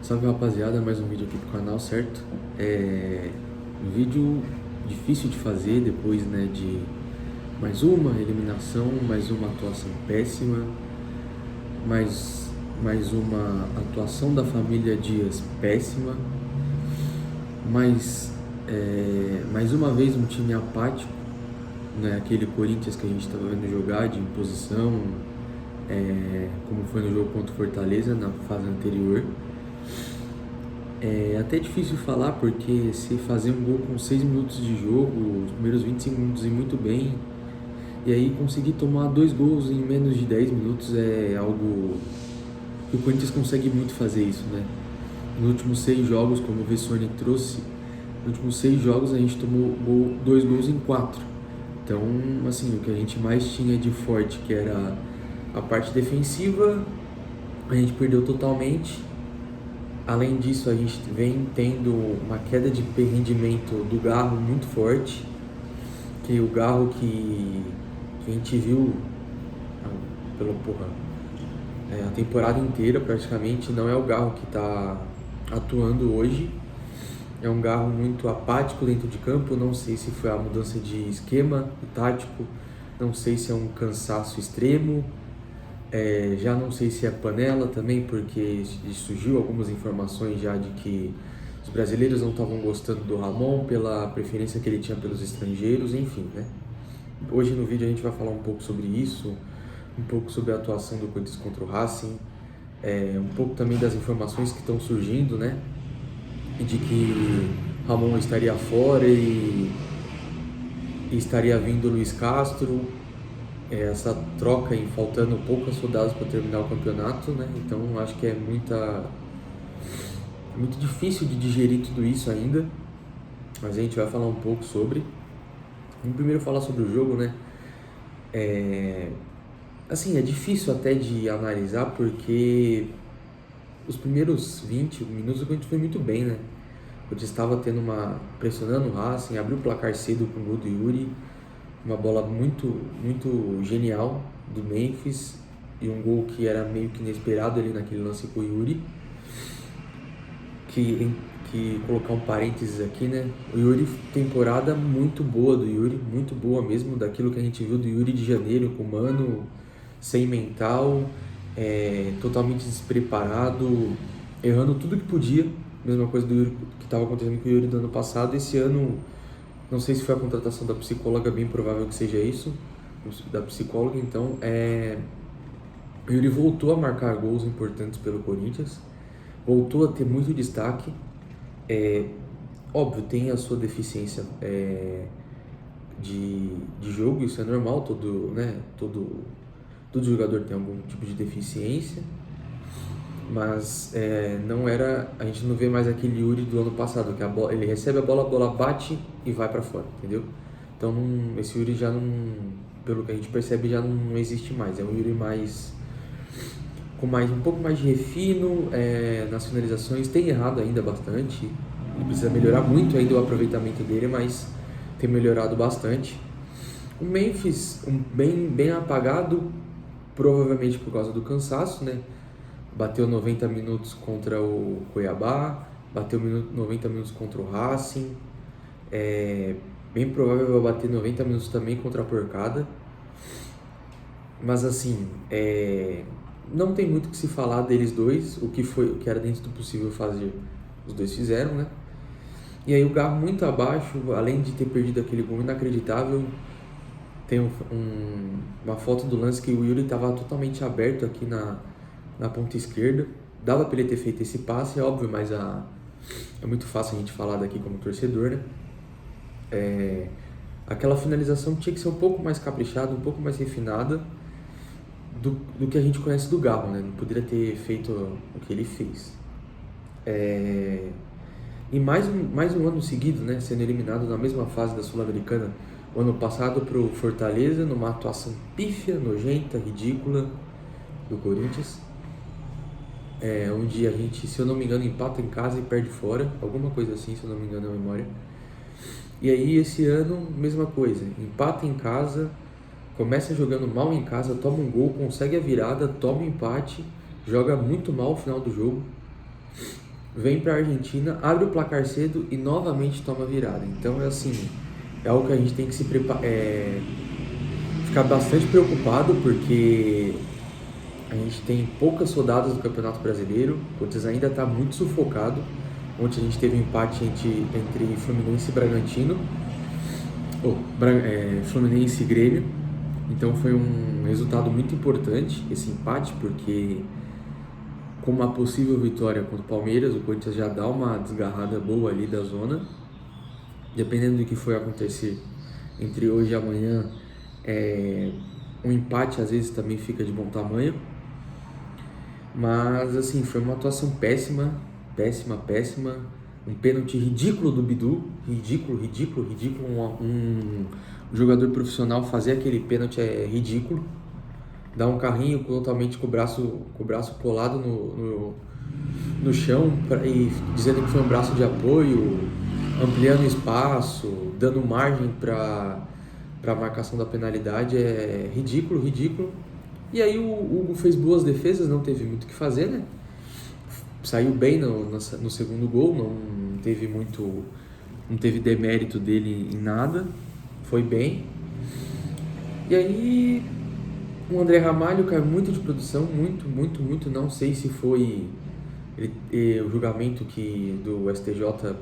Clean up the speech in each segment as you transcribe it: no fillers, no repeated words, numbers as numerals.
Salve rapaziada, mais um vídeo aqui pro canal, certo? Um vídeo difícil de fazer depois, né, de mais uma eliminação, mais uma atuação péssima, mais uma atuação da família Dias péssima, mais uma vez um time apático, né, aquele Corinthians que a gente estava vendo jogar de imposição, como foi no jogo contra o Fortaleza na fase anterior. É até difícil falar porque se fazer um gol com 6 minutos de jogo, os primeiros 25 minutos ir muito bem, e aí conseguir tomar 2 gols em menos de 10 minutos é algo que o Corinthians consegue muito fazer isso, né? Nos últimos 6 jogos, como o Vessone trouxe, nos últimos 6 jogos a gente tomou 2 gols em 4. Então, assim, o que a gente mais tinha de forte, que era a parte defensiva, a gente perdeu totalmente. Além disso, a gente vem tendo uma queda de rendimento do Garro muito forte, que o Garro que a gente viu a temporada inteira praticamente não é o Garro que está atuando hoje. É um Garro muito apático dentro de campo, não sei se foi a mudança de esquema tático, não sei se é um cansaço extremo. Já não sei se é panela também, porque surgiu algumas informações já de que os brasileiros não estavam gostando do Ramon pela preferência que ele tinha pelos estrangeiros, enfim, né? Hoje no vídeo a gente vai falar um pouco sobre isso, um pouco sobre a atuação do Corinthians contra o Racing, um pouco também das informações que estão surgindo, né? De que Ramon estaria fora e estaria vindo o Luiz Castro. Essa troca em faltando poucas rodadas para terminar o campeonato, né? Então acho que é muito difícil de digerir tudo isso ainda, mas a gente vai falar um pouco sobre. Vamos primeiro falar sobre o jogo, né? Assim, é difícil até de analisar porque os primeiros 20 minutos o Corinthians foi muito bem, né? O Corinthians estava pressionando o Racing, abriu o placar cedo com o gol do Yuri, uma bola muito, muito genial do Memphis e um gol que era meio que inesperado ali naquele lance com o Yuri. Que colocar um parênteses aqui, né? O Yuri, temporada muito boa do Yuri, muito boa mesmo, daquilo que a gente viu do Yuri de janeiro, com mano, sem mental, totalmente despreparado, errando tudo que podia. Mesma coisa do Yuri que estava acontecendo com o Yuri do ano passado. Esse ano, não sei se foi a contratação da psicóloga, bem provável que seja isso, da psicóloga. Então, o Yuri voltou a marcar gols importantes pelo Corinthians, voltou a ter muito destaque. Óbvio, tem a sua deficiência de jogo, isso é normal, todo jogador tem algum tipo de deficiência, mas a gente não vê mais aquele Yuri do ano passado, que ele recebe a bola bate e vai para fora, entendeu? Então esse Yuri já não, pelo que a gente percebe, já não existe mais. É um Yuri com um pouco mais de refino nas finalizações. Tem errado ainda bastante, ele precisa melhorar muito ainda o aproveitamento dele, mas tem melhorado bastante. O Memphis, bem apagado, provavelmente por causa do cansaço, né? Bateu 90 minutos contra o Cuiabá, bateu 90 minutos contra o Racing, bem provável vai bater 90 minutos também contra a Porcada. Mas assim, não tem muito o que se falar deles dois, o que era dentro do possível fazer, os dois fizeram, né? E aí o Garro muito abaixo, além de ter perdido aquele gol inacreditável, tem uma foto do lance que o Yuri estava totalmente aberto aqui na ponta esquerda, dava para ele ter feito esse passe, é óbvio, mas é muito fácil a gente falar daqui como torcedor, né? Aquela finalização tinha que ser um pouco mais caprichada, um pouco mais refinada do que a gente conhece do Garro, né? Não poderia ter feito o que ele fez. E mais um ano seguido, né, sendo eliminado na mesma fase da Sul-Americana, o ano passado para o Fortaleza, numa atuação pífia, nojenta, ridícula do Corinthians, onde a gente, se eu não me engano, empata em casa e perde fora, alguma coisa assim, se eu não me engano, é a memória. E aí esse ano, mesma coisa, empata em casa, começa jogando mal em casa, toma um gol, consegue a virada, toma um empate, joga muito mal no final do jogo. vem para a Argentina, abre o placar cedo e novamente toma virada. Então é assim, é algo que a gente tem que se ficar bastante preocupado, porque a gente tem poucas rodadas do Campeonato Brasileiro, o Corinthians ainda está muito sufocado. Ontem a gente teve um empate entre Fluminense e Bragantino, Fluminense e Grêmio. Então foi um resultado muito importante esse empate, porque com uma possível vitória contra o Palmeiras, o Corinthians já dá uma desgarrada boa ali da zona. Dependendo do que for acontecer entre hoje e amanhã, um empate às vezes também fica de bom tamanho. Mas assim, foi uma atuação péssima. Um pênalti ridículo do Bidu, ridículo. Um jogador profissional fazer aquele pênalti é ridículo. Dar um carrinho totalmente com o braço colado no chão e dizendo que foi um braço de apoio, ampliando espaço, dando margem para a marcação da penalidade, é ridículo. E aí o Hugo fez boas defesas, não teve muito o que fazer, né? Saiu bem no segundo gol, não teve demérito dele em nada, foi bem. E aí o André Ramalho caiu muito de produção, muito. Não sei se foi o julgamento do STJ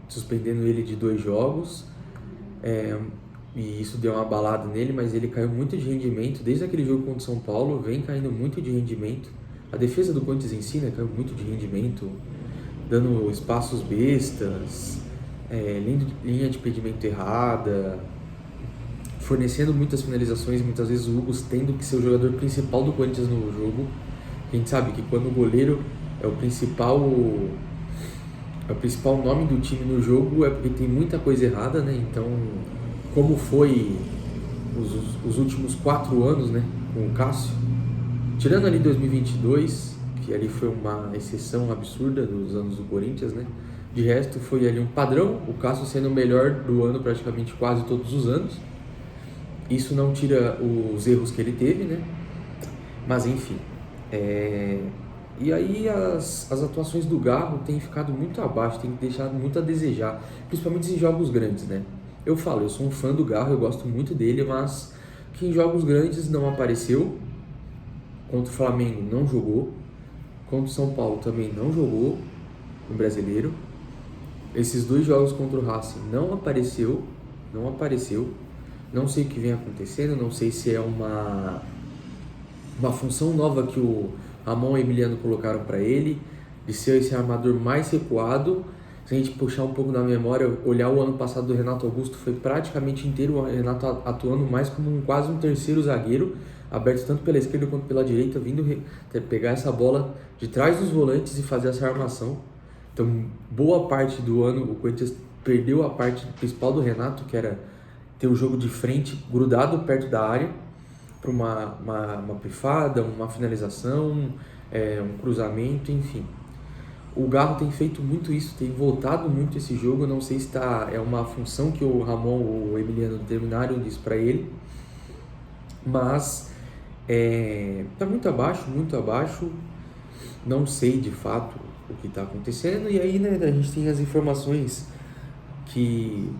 suspendendo ele de 2 jogos, e isso deu uma balada nele, mas ele caiu muito de rendimento. Desde aquele jogo contra o São Paulo, vem caindo muito de rendimento. A defesa do Corinthians em si, né, caiu muito de rendimento, dando espaços bestas, linha de impedimento errada, fornecendo muitas finalizações, muitas vezes o Hugo tendo que ser o jogador principal do Corinthians no jogo. A gente sabe que quando o goleiro é o principal nome do time no jogo, é porque tem muita coisa errada, né? Então, como foi os últimos 4 anos, né, com o Cássio, tirando ali 2022, que ali foi uma exceção absurda dos anos do Corinthians, né? De resto, foi ali um padrão, o Cássio sendo o melhor do ano praticamente quase todos os anos. Isso não tira os erros que ele teve, né? Mas enfim. E aí as atuações do Garro têm ficado muito abaixo, têm deixado muito a desejar, principalmente em jogos grandes, né? Eu sou um fã do Garro, eu gosto muito dele, mas que em jogos grandes não apareceu. Contra o Flamengo não jogou, contra o São Paulo também não jogou no Brasileiro. Esses 2 jogos contra o Racing não apareceu. Não sei o que vem acontecendo, não sei se é uma função nova que o Ramon e o Emiliano colocaram para ele, de ser esse armador mais recuado. Se a gente puxar um pouco na memória, olhar o ano passado do Renato Augusto, foi praticamente inteiro o Renato atuando mais como quase um terceiro zagueiro, aberto tanto pela esquerda quanto pela direita, vindo pegar essa bola de trás dos volantes e fazer essa armação. Então, boa parte do ano o Corinthians perdeu a parte principal do Renato, que era ter o jogo de frente grudado perto da área, para uma pifada, uma finalização, um cruzamento, enfim. O Garro tem feito muito isso, tem voltado muito esse jogo. Eu não sei se é uma função que o Ramon ou o Emiliano determinaram disso para ele, mas está muito abaixo. Não sei de fato o que está acontecendo. E aí, né, a gente tem as informações que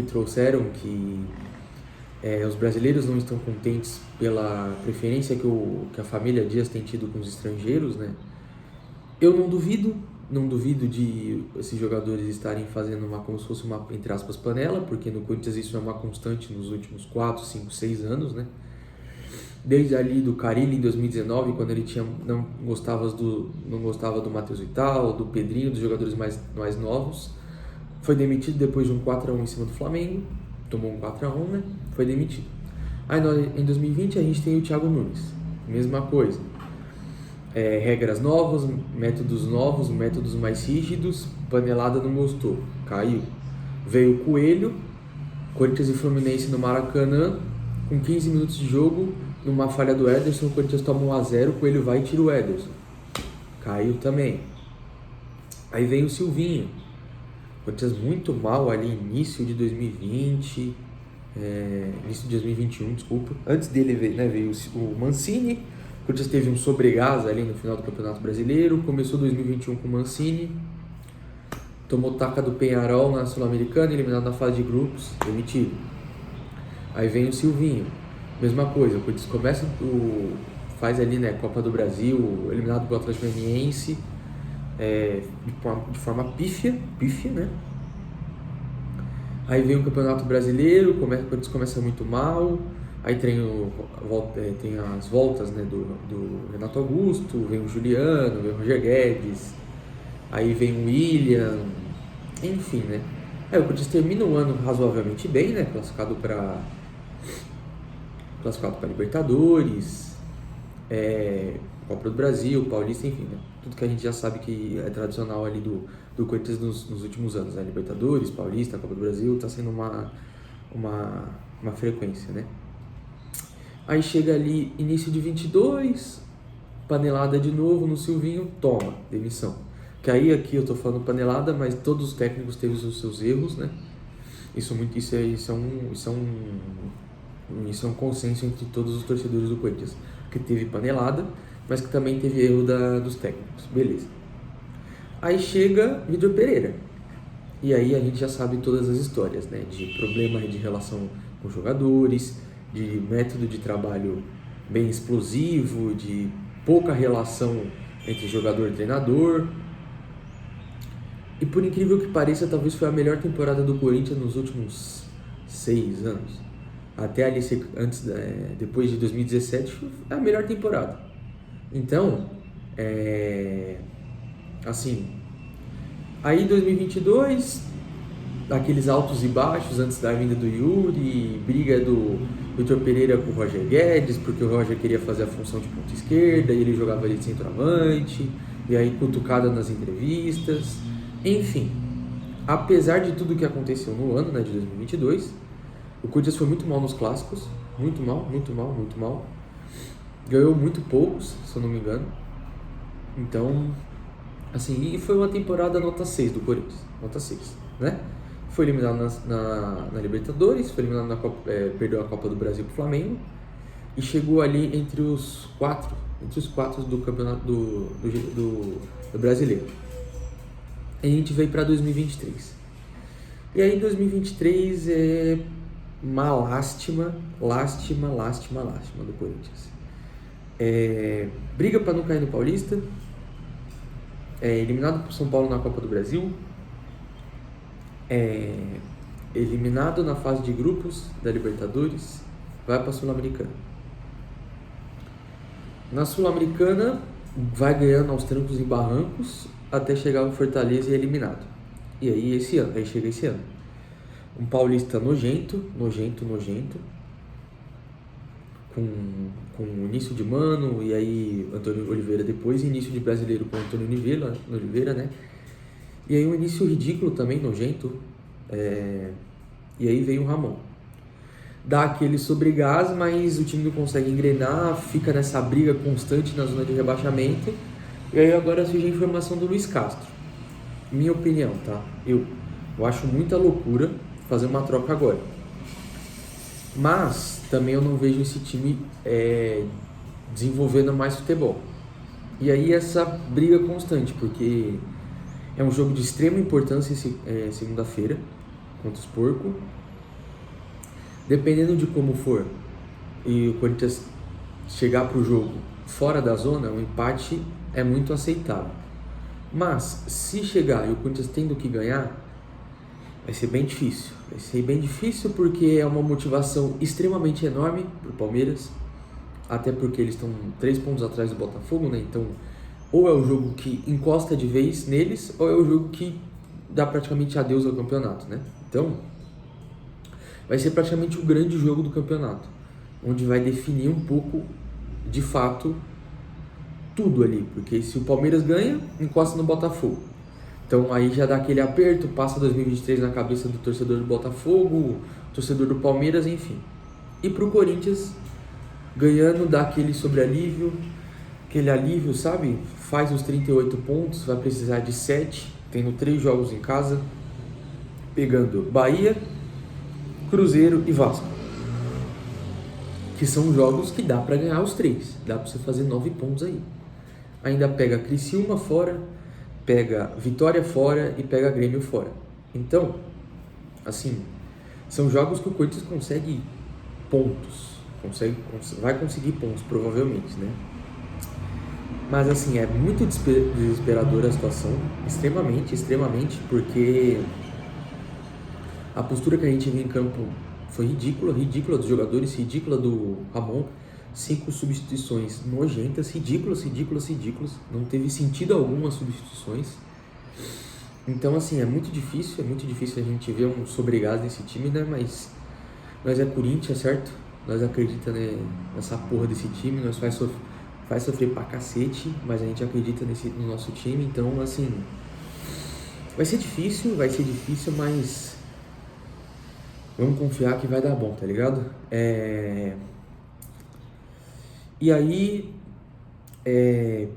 trouxeram que os brasileiros não estão contentes pela preferência que a família Dias tem tido com os estrangeiros, né? Eu não duvido de esses jogadores estarem fazendo como se fosse uma, entre aspas, panela, porque no Corinthians isso é uma constante nos últimos 4, 5, 6 anos, né? Desde ali do Carille em 2019, quando ele não gostava do Matheus Vital, do Pedrinho, dos jogadores mais novos. Foi demitido depois de um 4-1 em cima do Flamengo, tomou um 4-1, né? Foi demitido. Aí em 2020 a gente tem o Thiago Nunes, mesma coisa. Regras novas, métodos mais rígidos, panelada não gostou, caiu. Veio o Coelho, Corinthians e Fluminense no Maracanã, com 15 minutos de jogo, numa falha do Ederson, o Corinthians toma 1-0, o Coelho vai e tira o Ederson, caiu também. Aí veio o Silvinho, Corinthians muito mal ali, início de 2020, início de 2021, desculpa. Antes dele veio o Mancini, O Corinthians teve um sobregás ali no final do Campeonato Brasileiro, começou 2021 com o Mancini, tomou taca do Peñarol na Sul-Americana, eliminado na fase de grupos, demitido. Aí vem o Silvinho, mesma coisa, o Corinthians começa, faz ali, né, Copa do Brasil, eliminado pelo Atlético Goianiense, de forma pífia, né? Aí vem o Campeonato Brasileiro, o Corinthians começa muito mal, aí tem as voltas, né, do Renato Augusto, vem o Juliano, vem o Roger Guedes, aí vem o William, enfim, né? Aí o Corinthians termina o ano razoavelmente bem, né? Classificado para Libertadores, Copa do Brasil, Paulista, enfim, né? Tudo que a gente já sabe que é tradicional ali do Corinthians nos últimos anos, né? Libertadores, Paulista, Copa do Brasil, tá sendo uma frequência, né? Aí chega ali início de 22, panelada de novo no Silvinho, toma, demissão. Que aí aqui eu tô falando panelada, mas todos os técnicos teve os seus erros, né? Isso é um consenso entre todos os torcedores do Corinthians, que teve panelada, mas que também teve erro dos técnicos, beleza. Aí chega Vitor Pereira, e aí a gente já sabe todas as histórias, né? De problema de relação com jogadores, de método de trabalho bem explosivo, de pouca relação entre jogador e treinador. E por incrível que pareça, talvez foi a melhor temporada do Corinthians nos últimos 6 anos. Até ali, depois de 2017, foi a melhor temporada. Então, assim, aí 2022, aqueles altos e baixos antes da vinda do Yuri, briga do Vitor Pereira com o Roger Guedes, porque o Roger queria fazer a função de ponta esquerda e ele jogava ali de centroavante, e aí cutucada nas entrevistas. Enfim, apesar de tudo que aconteceu no ano, né, de 2022, o Corinthians foi muito mal nos clássicos, muito mal. Ganhou muito poucos, se eu não me engano. Então, assim, e foi uma temporada nota 6 do Corinthians, nota 6, né? Foi eliminado na Libertadores, foi eliminado na Copa, perdeu a Copa do Brasil pro Flamengo e chegou ali entre os quatro do campeonato do Brasileiro. E a gente veio para 2023. E aí 2023 é uma lástima do Corinthians. Briga para não cair no Paulista, eliminado por São Paulo na Copa do Brasil, eliminado na fase de grupos da Libertadores, vai para a Sul-Americana. Na Sul-Americana vai ganhando aos trancos e barrancos até chegar no Fortaleza e é eliminado. E aí chega esse ano. Um paulista nojento, com o início de Mano, e aí Antônio Oliveira depois, e início de brasileiro com Antônio Oliveira, né? E aí um início ridículo também, nojento, e aí veio o Ramon. Dá aquele sobregás, mas o time não consegue engrenar, fica nessa briga constante na zona de rebaixamento, e aí agora surge a informação do Luiz Castro. Minha opinião, tá? Eu acho muita loucura fazer uma troca agora. Mas também eu não vejo esse time desenvolvendo mais futebol. E aí essa briga constante, porque é um jogo de extrema importância segunda-feira contra os Porcos. Dependendo de como for e o Corinthians chegar para o jogo fora da zona, o empate é muito aceitável. Mas se chegar e o Corinthians tendo que ganhar, vai ser bem difícil. Vai ser bem difícil porque é uma motivação extremamente enorme para o Palmeiras, até porque eles estão 3 pontos atrás do Botafogo, né? Então, ou é o jogo que encosta de vez neles, ou é o jogo que dá praticamente adeus ao campeonato, né? Então, vai ser praticamente o grande jogo do campeonato, onde vai definir um pouco, de fato, tudo ali, porque se o Palmeiras ganha, encosta no Botafogo. Então aí já dá aquele aperto, passa 2023 na cabeça do torcedor do Botafogo, torcedor do Palmeiras, enfim. E pro Corinthians, ganhando, dá aquele sobrealívio, aquele alívio, sabe? Faz os 38 pontos, vai precisar de 7, tendo 3 jogos em casa, pegando Bahia, Cruzeiro e Vasco. Que são jogos que dá pra ganhar os 3. Dá pra você fazer 9 pontos aí. Ainda pega Criciúma fora, pega Vitória fora e pega Grêmio fora. Então, assim, são jogos que o Corinthians consegue pontos. Vai conseguir pontos, provavelmente, né? Mas, assim, é muito desesperadora a situação. Extremamente, porque a postura que a gente viu em campo foi ridícula dos jogadores, ridícula do Ramon. 5 substituições nojentas, ridículas. Não teve sentido algum as substituições. Então, assim, é muito difícil a gente ver um sobregás nesse time, né? Mas nós é Corinthians, certo? Nós acreditamos, né, nessa porra desse time, nós faz sofrer pra cacete, mas a gente acredita no nosso time. Então, assim, vai ser difícil, mas vamos confiar que vai dar bom, tá ligado? E aí,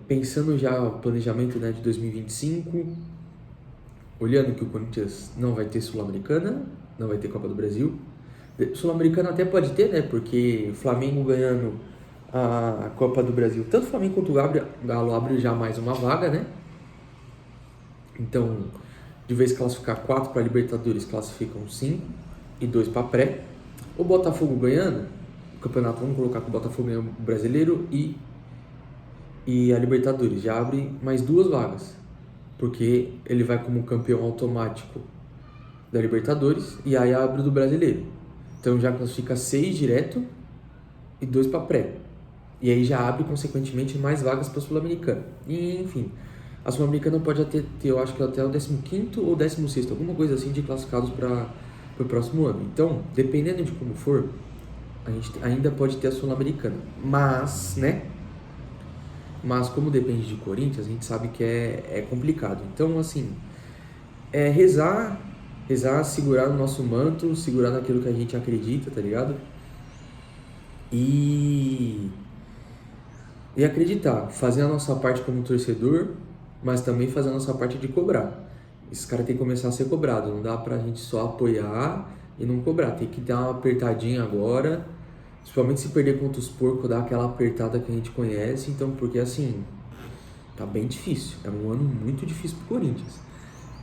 pensando já o planejamento, né, de 2025, olhando que o Corinthians não vai ter Sul-Americana, não vai ter Copa do Brasil. Sul-Americana até pode ter, né, porque o Flamengo ganhando a Copa do Brasil, tanto o Flamengo quanto o Galo abre já mais uma vaga, né? Então, de vez classificar 4 para Libertadores, classificam 5 e 2 para pré. O Botafogo ganhando o campeonato, vamos colocar que o Botafogo ganha o Brasileiro e a Libertadores, já abre mais 2 vagas, porque ele vai como campeão automático da Libertadores e aí abre do Brasileiro. Então já classifica 6 direto e 2 para pré. E aí já abre, consequentemente, mais vagas para a Sul-Americana. E, enfim, a Sul-Americana pode até ter, eu acho que até o 15º ou 16º, alguma coisa assim, de classificados para o próximo ano. Então, dependendo de como for, a gente ainda pode ter a Sul-Americana. Mas, né? Mas como depende de Corinthians, a gente sabe que é complicado. Então, assim, rezar, segurar no nosso manto, segurar naquilo que a gente acredita, tá ligado? E acreditar, fazer a nossa parte como torcedor, mas também fazer a nossa parte de cobrar. Esse cara tem que começar a ser cobrado, não dá pra gente só apoiar e não cobrar, tem que dar uma apertadinha agora, principalmente se perder contra os porcos, dar aquela apertada que a gente conhece, então, porque assim, tá bem difícil, é um ano muito difícil pro Corinthians.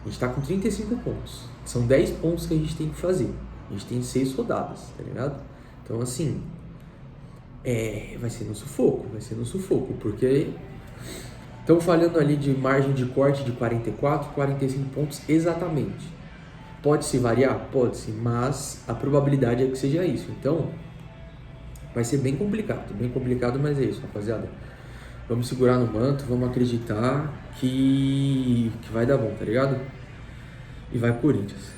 A gente tá com 35 pontos, são 10 pontos que a gente tem que fazer, a gente tem 6 rodadas, tá ligado? Então, assim, vai ser no sufoco, porque estão falhando ali de margem de corte de 44, 45 pontos exatamente. Pode-se variar? Pode-se, mas a probabilidade é que seja isso. Então, vai ser bem complicado, mas é isso, rapaziada. Vamos segurar no manto, vamos acreditar que vai dar bom, tá ligado? E vai Corinthians.